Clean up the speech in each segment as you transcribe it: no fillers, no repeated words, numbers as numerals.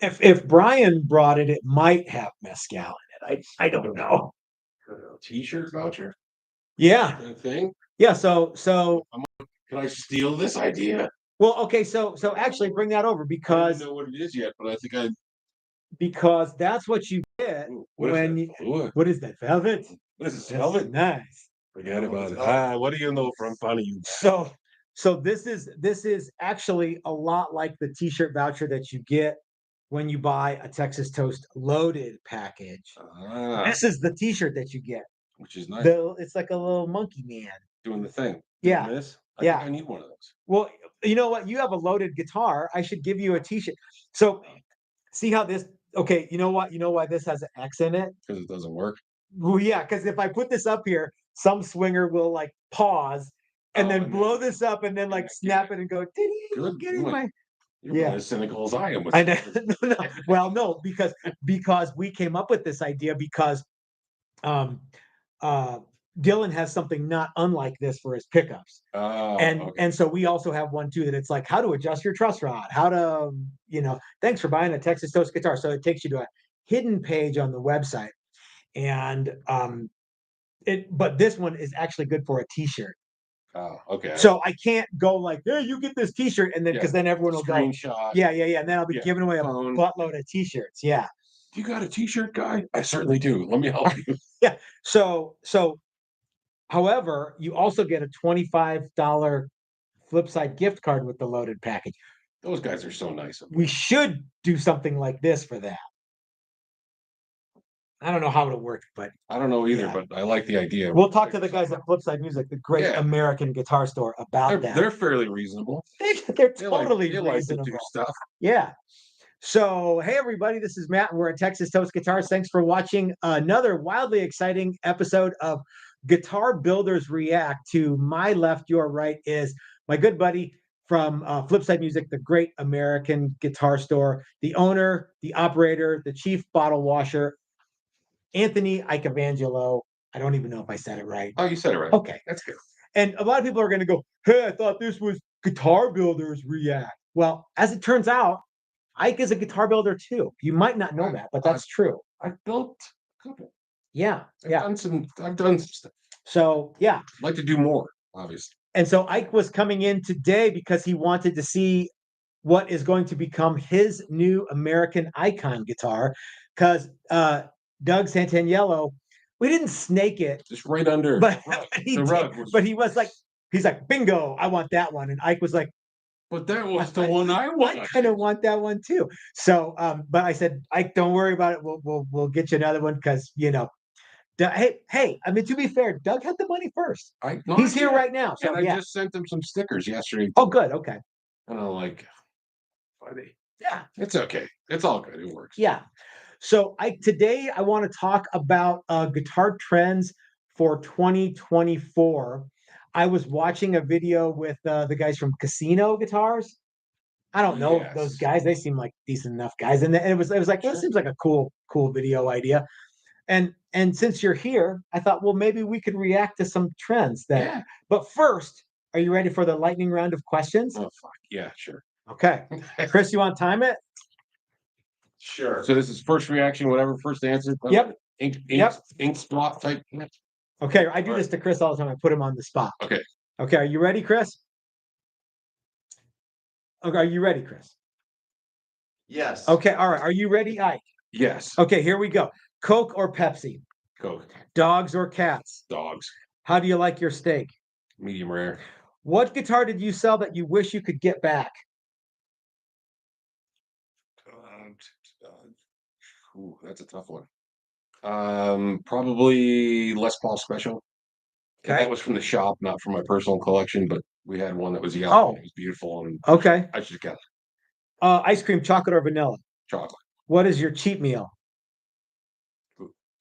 If Brian brought it, it might have mezcal in it. I don't know. T-shirt voucher Yeah, kind of thing. yeah. So Can I steal this idea? well, okay. So actually, bring that over I don't because know what it is yet, but I think I. that's what you get What is when that? you. Ooh, What is that? Velvet. what is this? That's Velvet? nice. Forget about it. Ah, what do you know from fun of you? So this is actually a lot like the T-shirt voucher that you get when you buy a Texas Toast loaded package. Ah, This is the T-shirt that you get. which is nice. It's like a little monkey man. Doing the thing. Yeah, Doing this. I yeah. think I need one of those. Well, you know what? You have a loaded guitar. I should give you a T-shirt. So see how this. Okay, you know what? You know why this has an X in it? Because it doesn't work. Well, yeah, because if I put this up here, some swinger will like pause and then blow this up and then like snap it and go, Good. getting my You're yeah. as cynical as I am with I know. No. Well, no, because we came up with this idea because um uh Dylan has something not unlike this for his pickups. Oh, And okay. and so we also have one too that it's like how to adjust your truss rod, how to, thanks for buying a Texas Toast guitar. So it takes you to a hidden page on the website. And but this one is actually good for a t-shirt. Oh, okay. So I can't go like, hey, you get this t-shirt, and then because then everyone will go, Screenshot. yeah, and then I'll be giving away a Phone. buttload of t-shirts. Yeah. You got a t-shirt guy? I certainly do. Let me help you. Yeah. So however, you also get a $25 Flipside gift card with the loaded package. Those guys are so nice. We should do something like this for that. I don't know how it'll work, but I don't know either, yeah. but I like the idea. We'll talk to the guys at Flipside Music, the great American guitar store, about that. They're fairly reasonable. They're totally they reasonable. like to do stuff. Yeah. So, hey, everybody, this is Matt, and we're at Texas Toast Guitars. Thanks for watching another wildly exciting episode of Guitar Builders React. To my left, your right is my good buddy from Flipside Music, the great American guitar store, the owner, the operator, the chief bottle washer, Anthony Icavangelo. I don't even know if I said it right. Oh, you said it right. Okay. That's good. And a lot of people are going to go, hey, I thought this was Guitar Builders React. Well, as it turns out, Ike is a guitar builder too. You might not know that, but that's true. I've built a couple. Yeah. I've done some stuff. So yeah. I'd like to do more, obviously. And so Ike was coming in today because he wanted to see what is going to become his new American Icon guitar. Because Doug Santaniello, we didn't snake it. Just right under but the rug. But he was like, he's like, bingo, I want that one. And Ike was like, but that was the one I want. I kind of want that one too. So, but I said, Ike, don't worry about it. We'll get you another one because hey. I mean, to be fair, Doug had the money first. He's here right now. So and I just sent him some stickers yesterday. Oh, good. Okay. And I'm like, buddy. Yeah, it's okay. It's all good. It works. Yeah. So today I want to talk about guitar trends for 2024. I was watching a video with the guys from Casino Guitars. I don't know those guys. They seem like decent enough guys. And it was like, this seems like a cool video idea. And since you're here, I thought, well, maybe we could react to some trends that. Yeah. But first, are you ready for the lightning round of questions? Oh, fuck. Yeah, sure. Okay. Chris, you want to time it? Sure. So this is first reaction, whatever, first answer. Yep. Ink spot type. Okay, I do this to Chris all the time. I put him on the spot. Okay. Okay, are you ready, Chris? Okay, are you ready, Chris? Yes. Okay, all right. Are you ready, Ike? Yes. Okay, here we go. Coke or Pepsi? Coke. Dogs or cats? Dogs. How do you like your steak? Medium rare. What guitar did you sell that you wish you could get back? Ooh, that's a tough one. Probably Les Paul Special. Okay. That was from the shop, not from my personal collection, but we had one that was yellow. Oh. And it was beautiful. And okay. I should have kept it. Ice cream, chocolate or vanilla? Chocolate. What is your cheat meal?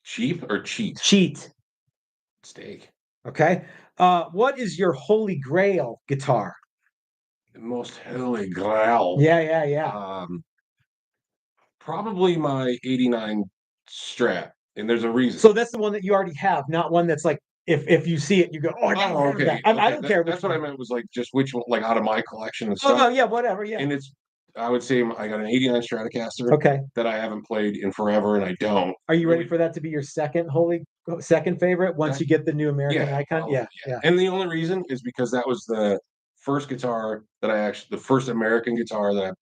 Cheap or cheat? Cheat. Steak. Okay. What is your holy grail guitar? The most holy grail. Yeah. Probably my 89 Strat, and there's a reason. So that's the one that you already have, not one that's like if you see it, you go, oh, okay. I don't care. That's what I meant was like just which one, like out of my collection and stuff. Oh no, yeah, whatever, yeah. And it's I would say I got an '89 Stratocaster Okay. that I haven't played in forever, and I don't. Are you ready for that to be your second favorite once you get the new American Icon? probably, Yeah. And the only reason is because that was the first guitar that the first American guitar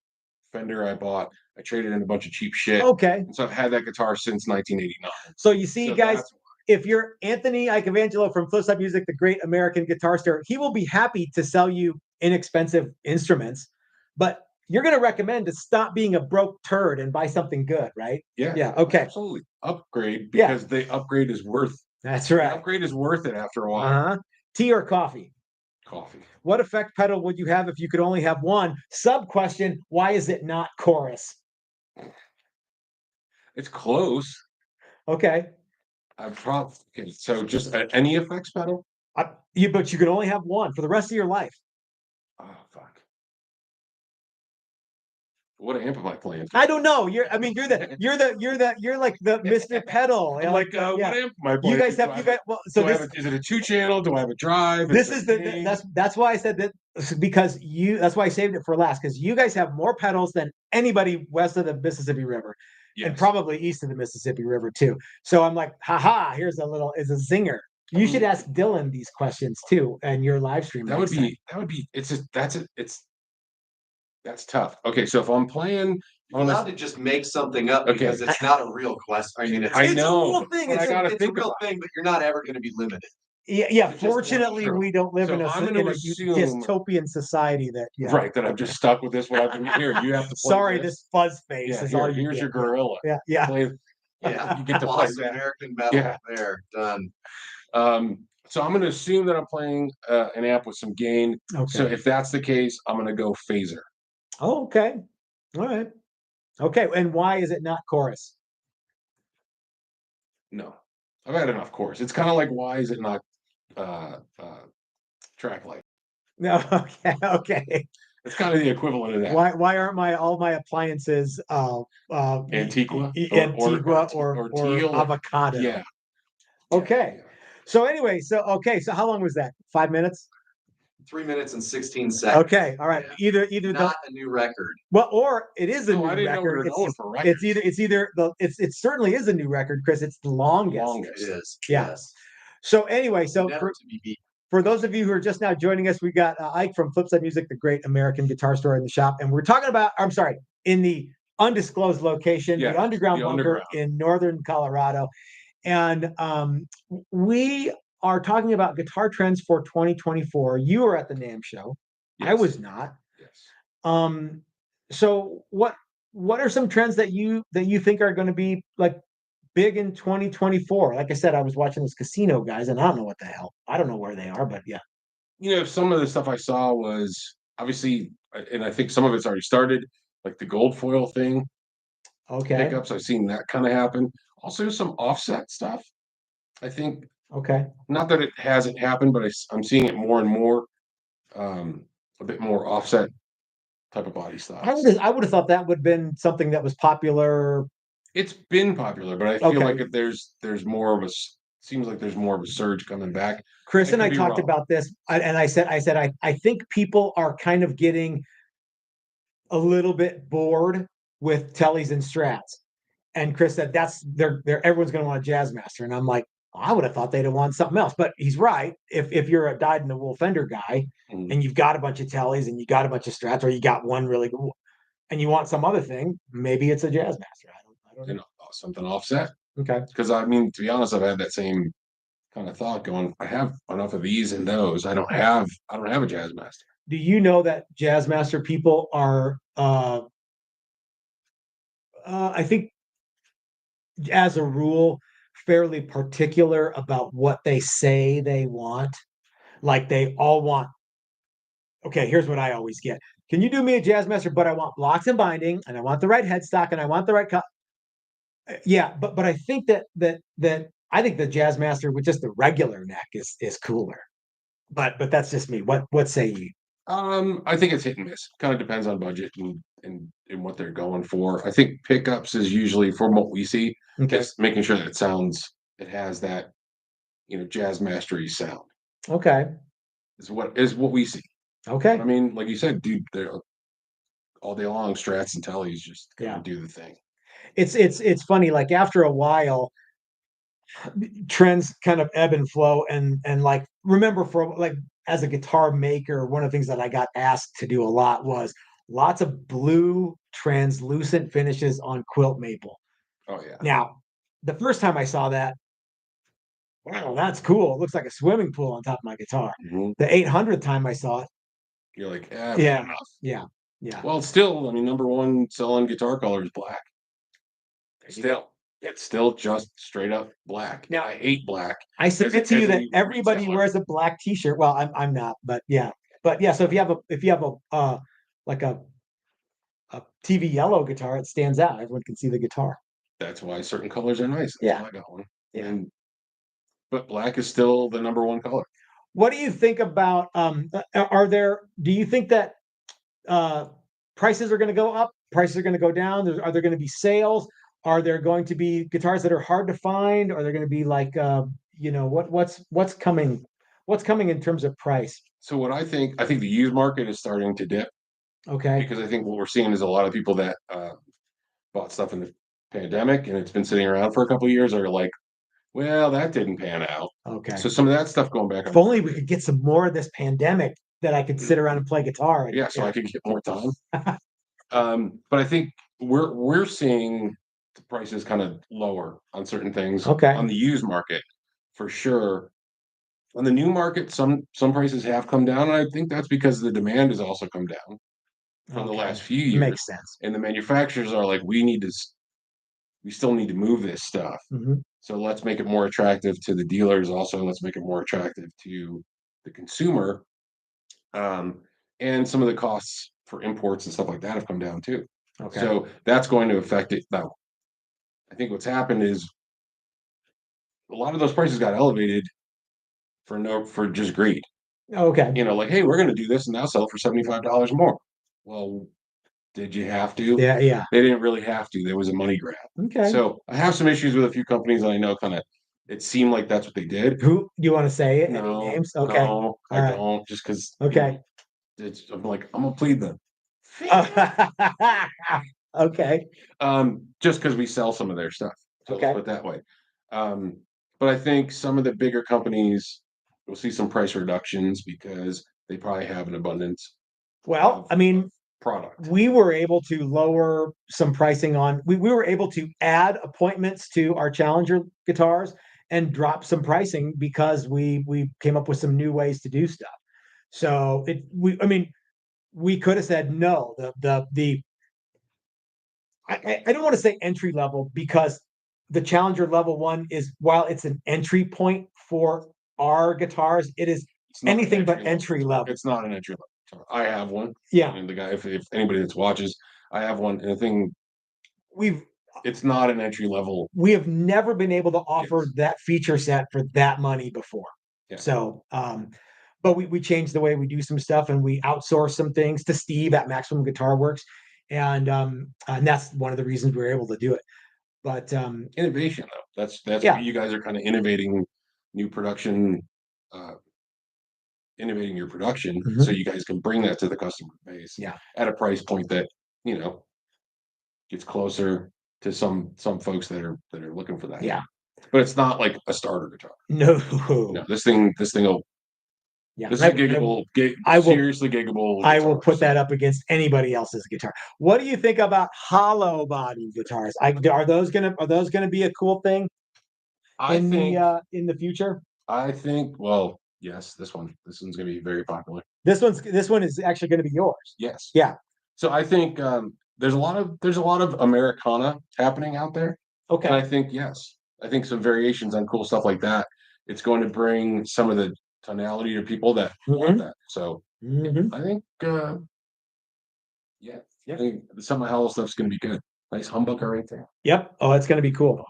Fender I bought. I traded in a bunch of cheap shit. Okay. And so I've had that guitar since 1989. So you see, guys, if you're Anthony Icavangelo from Flipside Music, the Great American Guitar Store, he will be happy to sell you inexpensive instruments, but you're going to recommend to stop being a broke turd and buy something good, right? Yeah. Okay. Absolutely. Upgrade, because the upgrade is worth. That's right. The upgrade is worth it after a while. Tea or coffee? Coffee. What effect pedal would you have if you could only have one? Sub question: why is it not chorus? It's close. Okay. So just any effects pedal? But you could only have one for the rest of your life. Oh fuck! What amp am I playing? I don't know. You're like the Mr. Pedal. I'm like, what amp am I playing? You guys. Well, so is it a 2-channel? Do I have a drive? That's why I said that, because that's why I saved it for last, because you guys have more pedals than anybody west of the Mississippi River. Yes. And probably east of the Mississippi River too. So I'm like, haha, here's a zinger. You should ask Dylan these questions too, and your live stream. That's tough. Okay, so if I'm playing, you're allowed to just make something up because it's not a real question. I mean, it's a real thing. It's a real thing, but you're not ever going to be limited. Yeah. Fortunately, we don't live in a dystopian society that. Right, that I'm just stuck with this one. I've been here. You have to. Sorry, this fuzz face is all you Here's get. your gorilla. Yeah. You get to play American metal. There, done. So I'm going to assume that I'm playing an amp with some gain. Okay. So if that's the case, I'm going to go phaser. Oh, okay. All right. Okay. And why is it not chorus? No, I've had enough chorus. It's kind of like, why is it not track light? No. Okay. It's kind of the equivalent of that. Why aren't all my appliances Antigua or teal avocado? Yeah. Okay. Yeah. So anyway, so how long was that? 5 minutes? 3 minutes and 16 seconds. Okay, all right. Yeah. Either not a new record. Well, or it is a new record. It certainly is a new record, Chris. It's the longest. It is. Yeah. Yes. So anyway, for those of you who are just now joining us, we got Ike from Flipside Music, the Great American Guitar Store in the shop, and we're talking about. In the undisclosed location, the underground bunker in northern Colorado, and we are talking about guitar trends for 2024. You were at the NAMM show. Yes. I was not. Yes. So what are some trends that you think are going to be like big in 2024? Like I said, I was watching those casino guys, and I don't know what the hell. I don't know where they are, but yeah. Some of the stuff I saw was obviously, and I think some of it's already started, like the gold foil thing. Okay. Pickups, I've seen that kind of happen. Also, some offset stuff. I think. Okay. Not that it hasn't happened, but I'm seeing it more and more. A bit more offset type of body style. I would have thought that would have been something that was popular. It's been popular, but I feel like if there's more of a seems like there's more of a surge coming back. Chris and I talked about this, and I said I think people are kind of getting a little bit bored with tellies and strats, and Chris said everyone's going to want a Jazzmaster, and I'm like, I would have thought they'd have wanted something else. But he's right. If you're a dyed-in-the-wool Fender guy and you've got a bunch of tellies and you got a bunch of strats, or you got one really good, and you want some other thing, maybe it's a Jazzmaster. I don't know. Something offset. Okay. Because I mean, to be honest, I've had that same kind of thought going. I have enough of these and those. I don't have a Jazzmaster. Do you know that Jazzmaster people are? I think, as a rule, fairly particular about what they say they want. Like they all want. Okay, here's what I always get. Can you do me a Jazzmaster? But I want blocks and binding, and I want the right headstock, and I want the right cut. Yeah, but I think that I think the Jazzmaster with just the regular neck is cooler. But that's just me. What say you? I think it's hit and miss. Kind of depends on budget and what they're going for. I think pickups is usually, from what we see, just making sure that it has that, jazz mastery sound. Okay. Is what we see. Okay. I mean, like you said, dude, all day long, Strats and Tellies just kind of do the thing. It's funny, like after a while, trends kind of ebb and flow, and like remember for like as a guitar maker, one of the things that I got asked to do a lot was lots of blue translucent finishes on quilt maple. Oh yeah. Now, the first time I saw that, wow, that's cool. It looks like a swimming pool on top of my guitar. The 800th time I saw it, you're like, yeah, yeah. Well, still, I mean, number one selling guitar color is black. Still, it's still just straight up black. Now, I hate black. I submit to you that everybody wears a black T-shirt. Well, I'm not, but yeah. So if you have a like a TV yellow guitar, it stands out. Everyone can see the guitar. That's why certain colors are nice. That's why I got one. Yeah. But black is still the number one color. What do you think about do you think that prices are going to go up, prices are going to go down? Are there going to be sales? Are there going to be guitars that are hard to find? Are there going to be like what's coming in terms of price? So what I think the used market is starting to dip. Okay. Because I think what we're seeing is a lot of people that bought stuff in the pandemic and it's been sitting around for a couple of years are like, well, that didn't pan out. Okay. So some of that stuff going back. If only we could get some more of this pandemic that I could sit around and play guitar. Yeah, so I could get more time. But I think we're seeing the prices kind of lower on certain things. Okay. On the used market, for sure. On the new market, some prices have come down, and I think that's because the demand has also come down from the last few years. Makes sense. And the manufacturers are like, we still need to move this stuff. So let's make it more attractive to the dealers. Also, let's make it more attractive to the consumer. And some of the costs for imports and stuff like that have come down too. Okay. So that's going to affect it. Now, I think what's happened is a lot of those prices got elevated for just greed. Okay. Like, hey, we're going to do this and now sell it for $75 more. Well, did you have to? Yeah. They didn't really have to. There was a money grab. Okay. So I have some issues with a few companies that I know kind of it seemed like that's what they did. Who you want to say it? No, any names? Okay. No, I don't. Just because. Okay. I'm like, I'm gonna plead them. Okay. Just because we sell some of their stuff. So let's put it that way. But I think some of the bigger companies will see some price reductions because they probably have an abundance. Well, I mean, product. We were able to lower some pricing on. We were able to add appointments to our Challenger guitars and drop some pricing because we came up with some new ways to do stuff. So we could have said no. I don't want to say entry level because the Challenger level 1 is, while it's an entry point for our guitars, it is anything but entry level. It's not an entry level. I have one. Yeah. And the guy, if anybody that watches, I have one. And the thing, we've it's not an entry level. We have never been able to offer that feature set for that money before. Yeah. So, but we changed the way we do some stuff, and we outsource some things to Steve at Maximum Guitar Works, and that's one of the reasons we were able to do it. But innovation, though, that's what you guys are kind of innovating, new production, innovating your production, so you guys can bring that to the customer base. Yeah, at a price point that gets closer to some folks that are looking for that. Yeah, but it's not like a starter guitar. No, this thing will. Yeah, this is giggable. Seriously giggable. I will put that up against anybody else's guitar. What do you think about hollow body guitars? Are those gonna be a cool thing? In the future? I think. Well, yes. This one's gonna be very popular. This one is actually gonna be yours. Yes. Yeah. So I think there's a lot of Americana happening out there. Okay. And I think some variations on cool stuff like that. It's going to bring some of the tonality to people that want that. So I think I think some of the hollow stuff's going to be good. Nice humbucker right there. Yep. Oh, it's going to be cool.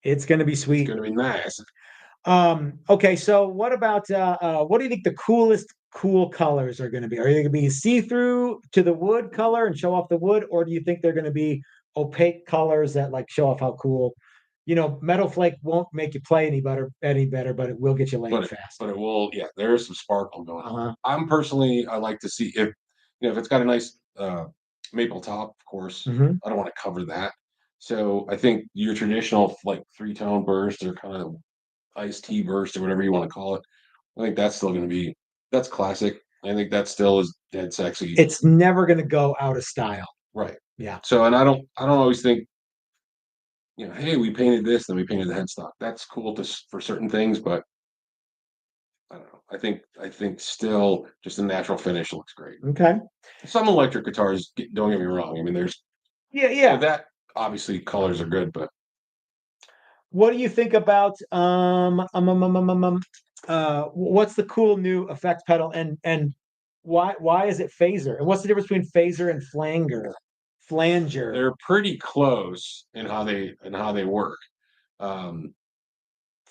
It's going to be sweet. It's going to be nice. Okay, so what about what do you think the cool colors are going to be? Are they going to be see-through to the wood color and show off the wood, or do you think they're going to be opaque colors that like show off how cool? Metal flake won't make you play any better, but it will get you laying fast. But it will, there is some sparkle going on. I like to see if it's got a nice maple top, of course. Mhm. I don't want to cover that. So I think your traditional like 3-tone burst or kind of iced tea burst or whatever you want to call it. I think that's still going to be that's classic. I think that still is dead sexy. It's never going to go out of style. Right. Yeah. So, and I don't always think, hey, we painted this, then we painted the headstock. That's cool for certain things, but I don't know. I think still just the natural finish looks great. Okay. Some electric guitars, don't get me wrong. I mean, there's Yeah. that obviously colors are good, but what do you think about what's the cool new effect pedal and why is it phaser? And what's the difference between phaser and flanger? they're pretty close in how they work. Um,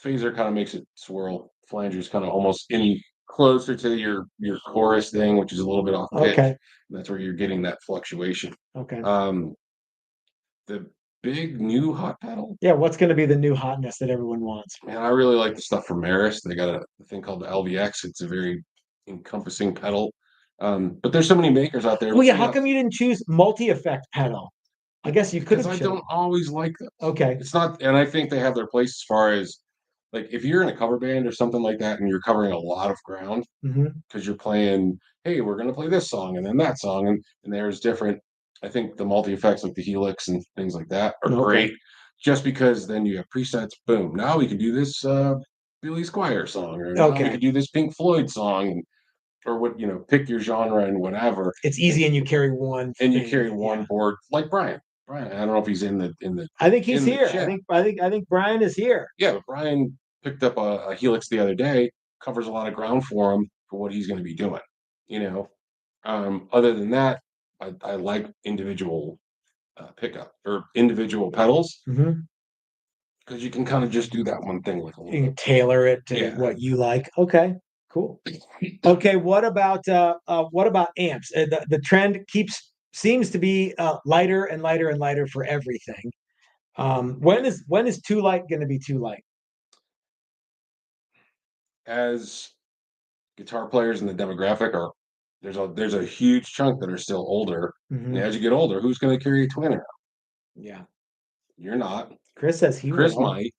Phaser kind of makes it swirl. Flanger's kind of almost any closer to your chorus thing, which is a little bit off pitch. Okay. That's where you're getting that fluctuation. Okay. The big new hot pedal. Yeah, what's going to be the new hotness that everyone wants? Man, I really like the stuff from Maris. They got a thing called the LVX. It's a very encompassing pedal. But there's so many makers out there. Oh yeah, how come you didn't choose multi-effect pedal? I guess you could have. Because I don't always like them. Okay. It's not, and I think they have their place as far as like if you're in a cover band or something like that, and you're covering a lot of ground because you're playing. Hey, we're gonna play this song and then that song, and there's different. I think the multi effects like the Helix and things like that are great. Just because then you have presets. Boom! Now we can do this Billy Squier song, or now we can do this Pink Floyd song, or what pick your genre and whatever. It's easy, and you carry one. And you carry one board like Brian. Brian, I don't know if he's in the. I think he's here. I think Brian is here. Yeah, but Brian picked up a Helix the other day. Covers a lot of ground for him for what he's going to be doing. Other than that, I like individual pickup or individual pedals because you can kind of just do that one thing with. You can tailor it to what you like. Okay, cool. Okay, what about amps? The trend seems to be lighter and lighter and lighter for everything. When is too light going to be too light? As guitar players in the demographic there's a huge chunk that are still older. And as you get older, who's going to carry a twin around? Yeah, you're not. Chris says Chris will. might.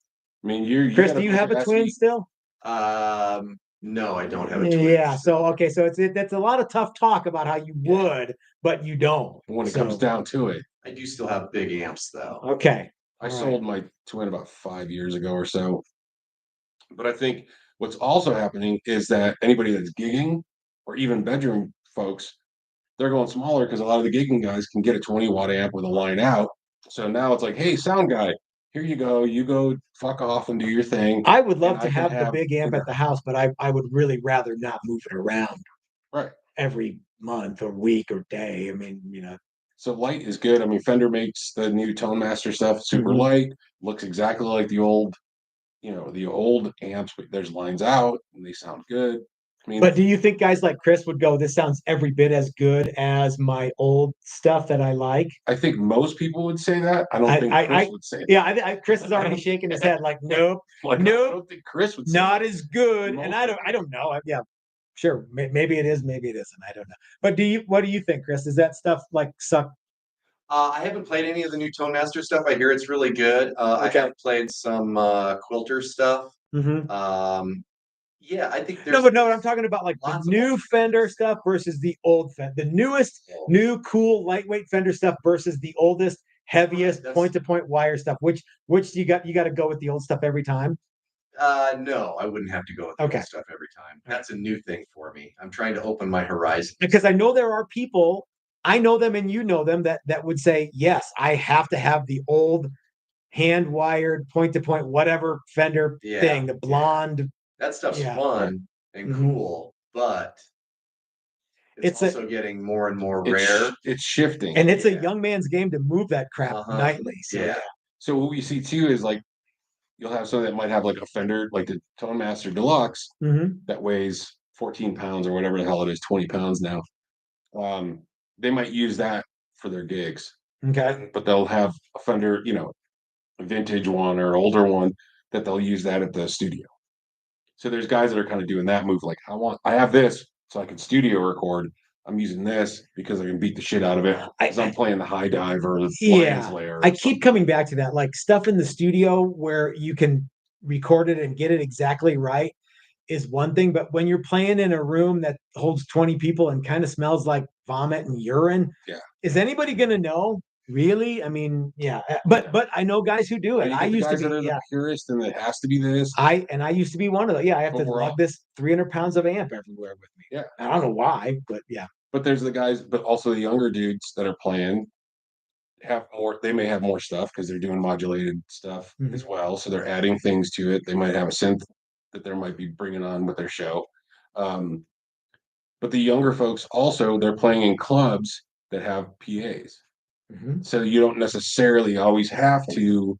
I mean, you Chris, do you have a twin still? No, I don't have a twin. Yeah, so that's a lot of tough talk about how you would, but you don't. When it comes down to it. I do still have big amps though. Okay. I sold my twin about 5 years ago or so. But I think what's also happening is that anybody that's gigging or even bedroom folks, they're going smaller because a lot of the gigging guys can get a 20-watt amp with a line out. So now it's like, hey, sound guy, here you go. You go fuck off and do your thing. I would love to have the big amp at the house, but I would really rather not move it around every month or week or day. I mean, So light is good. I mean, Fender makes the new Tone Master stuff super light. Looks exactly like the old amps, but there's lines out and they sound good. I mean, but do you think guys like Chris would go, this sounds every bit as good as my old stuff that I like? I think most people would say that. I don't think Chris would say that. Yeah, Chris is already shaking his head like, nope. Nope. I don't think Chris would say not as good. And I don't know. Yeah, sure. Maybe it is, maybe it isn't. I don't know. But what do you think, Chris? Does that stuff like suck? I haven't played any of the new Tone Master stuff. I hear it's really good. I have played some Quilter stuff. Yeah, I think there's no, I'm talking about like the new Fender stuff versus the old Fender, the newest, new, cool, lightweight Fender stuff versus the oldest, heaviest point-to-point wire stuff. Which you got to go with the old stuff every time? No, I wouldn't have to go with the old stuff every time. That's a new thing for me. I'm trying to open my horizon. Because I know there are people, I know them and you know them, that would say, yes, I have to have the old hand-wired point-to-point whatever Fender thing, the blonde. That stuff's fun and cool, but it's also getting more and more rare. It's shifting. And it's a young man's game to move that crap nightly. So, So what we see too is like you'll have something that might have like a Fender, like the Tone Master Deluxe, that weighs 14 pounds or whatever the hell it is, 20 pounds now. They might use that for their gigs. Okay. But they'll have a Fender, a vintage one or older one that they'll use that at the studio. So there's guys that are kind of doing that move, like I have this so I can studio record. I'm using this because I can beat the shit out of it because I'm playing the high dive or the Yeah, lion's lair. I keep coming back to that, like stuff in the studio where you can record it and get it exactly right is one thing, but when you're playing in a room that holds 20 people and kind of smells like vomit and urine, is anybody gonna know? Really? I mean, but I know guys who do it. I used to be the purist, and it has to be this. I used to be one of them. Yeah, I have to lug this 300 pounds of amp everywhere with me. Yeah, I don't know why, but yeah. But there's the guys, but also the younger dudes that are playing have more. They may have more stuff because they're doing modulated stuff as well. So they're adding things to it. They might have a synth that they might be bringing on with their show. But the younger folks also, they're playing in clubs that have PAs. So you don't necessarily always have to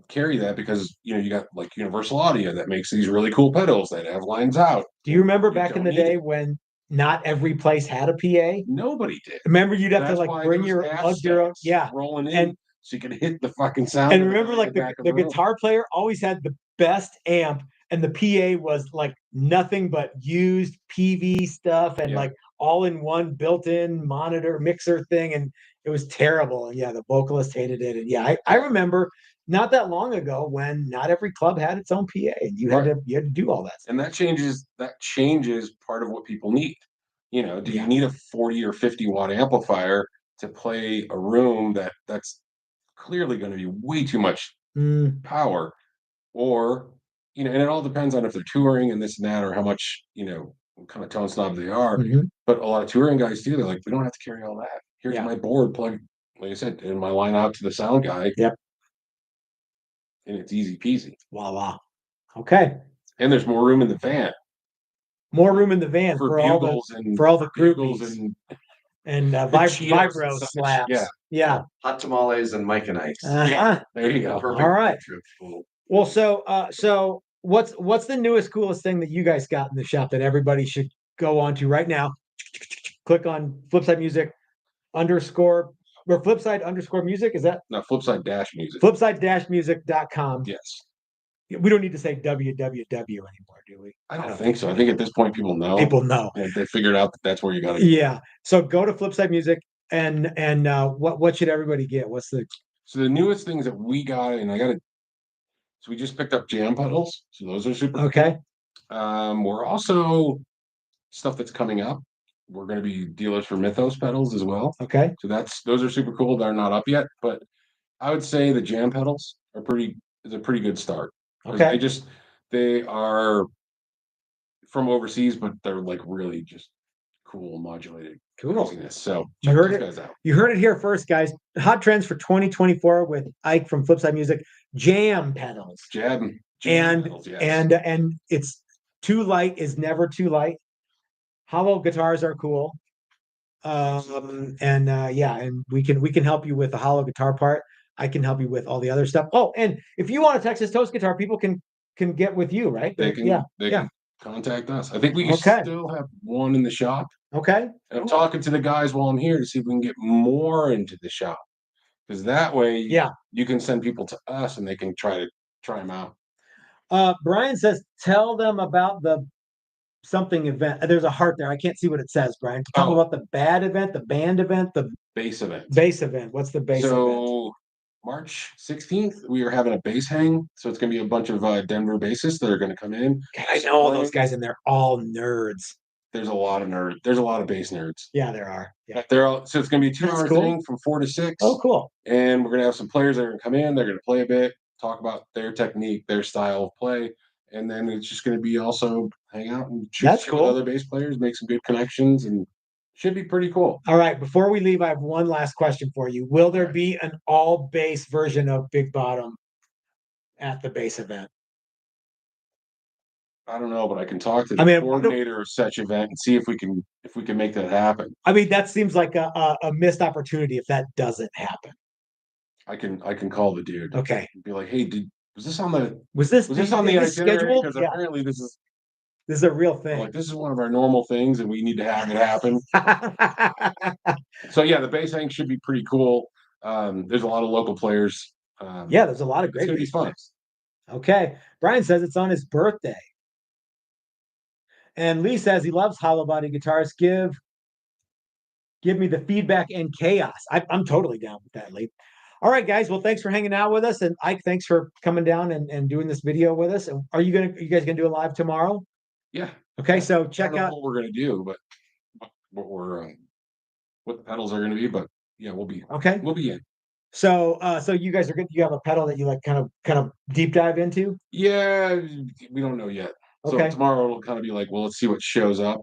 carry that because you got like Universal Audio that makes these really cool pedals that have lines out. Do you remember back in the day when not every place had a PA? Nobody did. Remember, you'd have to like bring your own, rolling in, so you could hit the fucking sound. And remember, like the guitar player always had the best amp, and the PA was like nothing but used PV stuff and like all in one built-in monitor mixer thing, and it was terrible. And the vocalist hated it. And I remember not that long ago when not every club had its own PA, and you had to do all that stuff. And that changes part of what people need. Do you need a 40 or 50 watt amplifier to play a room that's clearly going to be way too much power? Or and it all depends on if they're touring and this and that, or how much what kind of tone snob they are. But a lot of touring guys do. They're like, we don't have to carry all that. Here's my board plug, like I said, and my line out to the sound guy. And it's easy peasy. Voila. Okay. And there's more room in the van. More room in the van for all the groupies and vibro slaps. Yeah. Hot tamales and Mike and Ice. There you go. All right. Well, so what's the newest, coolest thing that you guys got in the shop that everybody should go on to right now? Click on Flipside Music _, or Flipside _music. Is that? No, Flipside-music. Flipside-music.com. Yes. We don't need to say www anymore, do we? I don't think so. I think at this point people know. They figured out that that's where you got to go. Yeah. So go to Flipside Music and what should everybody get? So the newest things that we got, and so we just picked up Jamm pedals. So those are super okay. Cool. We're also stuff that's coming up. We're going to be dealers for Mythos pedals as well. Okay. So those are super cool. They're not up yet, but I would say the Jamm pedals is a pretty good start. Okay. They are from overseas, but they're like really just cool modulated craziness. So you heard it here first, guys. Hot trends for 2024 with Ike from Flipside Music. Jamm pedals. Jamm pedals, yes. And it's too light is never too light. Hollow guitars are cool. And we can help you with the hollow guitar part. I can help you with all the other stuff. Oh, and if you want a Texas Toast guitar, people can get with you, right? They can contact us. I think we still have one in the shop. Okay. And I'm talking to the guys while I'm here to see if we can get more into the shop. Because that way you can send people to us and they can try them out. Brian says, tell them about the something event. There's a heart there. I can't see what it says, Brian. Talk about the band event, the bass event. Bass event. What's the bass event? So March 16th, we are having a bass hang. So it's going to be a bunch of Denver bassists that are going to come in. I know all those guys, and they're all nerds. There's a lot of nerds. There's a lot of bass nerds. Yeah, there are. Yeah. So it's going to be a 2-hour thing from 4 to 6. Oh, cool. And we're going to have some players that are going to come in. They're going to play a bit, talk about their technique, their style of play. And then it's just going to be also hang out and shoot with other bass players, make some good connections, and should be pretty cool. All right. Before we leave, I have one last question for you. Will there be an all bass version of Big Bottom at the bass event? I don't know, but I can talk to the coordinator of such event and see if we can make that happen. I mean, that seems like a missed opportunity if that doesn't happen. I can call the dude. Okay. And be like, hey, was this on the itinerary? Schedule? Because apparently this is a real thing. Like, this is one of our normal things, and we need to have it happen. So yeah, the bass hang should be pretty cool. There's a lot of local players. There's a lot of great. It's gonna be fun. Okay, Brian says it's on his birthday, and Lee says he loves hollow body guitars. Give give me the feedback and chaos. I'm totally down with that, Lee. All right, guys. Well, thanks for hanging out with us, and Ike, thanks for coming down and doing this video with us. And are you guys gonna do a live tomorrow? Yeah. Okay, so I check don't know out. what we're gonna do, but what the pedals are gonna be. But yeah, Okay. we'll be in. So you guys are good. You have a pedal that you like kind of deep dive into? Yeah, we don't know yet. So Okay. tomorrow it'll kind of be like, well, let's see what shows up,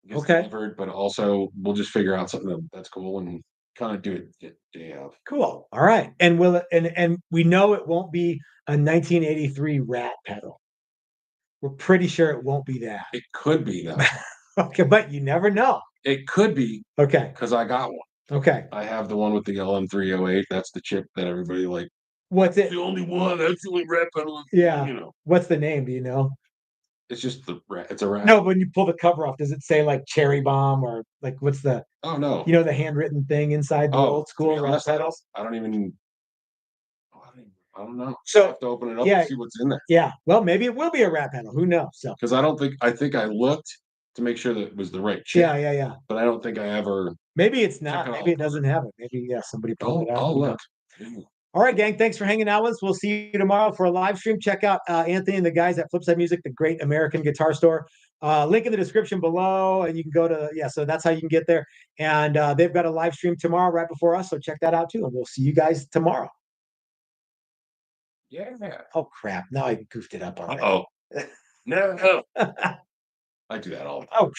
gets Okay. delivered, but also we'll just figure out something that's cool and kind of do it day of. Cool. All right. And will it, and we know it won't be a 1983 Rat pedal. We're pretty sure it won't be that. It could be though. Okay, but you never know. It could be Okay. because I got one. Okay. I have the one with the LM308. That's the chip that everybody like. What's it? The only one. That's the only rat pedal. Yeah. You know, What's the name? Do you know? it's just the rat. It's a rat. No, when you pull the cover off, does it say like Cherry Bomb or like what's the? Oh no. You know the handwritten thing inside the old school Rat pedals? I don't even. I don't know. So I have to open it up yeah, and see what's in there. yeah. Well, maybe it will be a Rat pedal. Who knows? So because I think I looked to make sure that it was the right chip. Yeah. But I don't think I ever. Maybe it's not. Maybe it doesn't have it. Maybe somebody pulled it out. I'll look. All right, gang. Thanks for hanging out with us. We'll see you tomorrow for a live stream. Check out Anthony and the guys at Flipside Music, the great American guitar store. Link in the description below, and you can go to so that's how you can get there. And they've got a live stream tomorrow right before us, so check that out too. And we'll see you guys tomorrow. Yeah. Oh crap! Now I goofed it up already. Oh no. I do that all the time. Oh crap!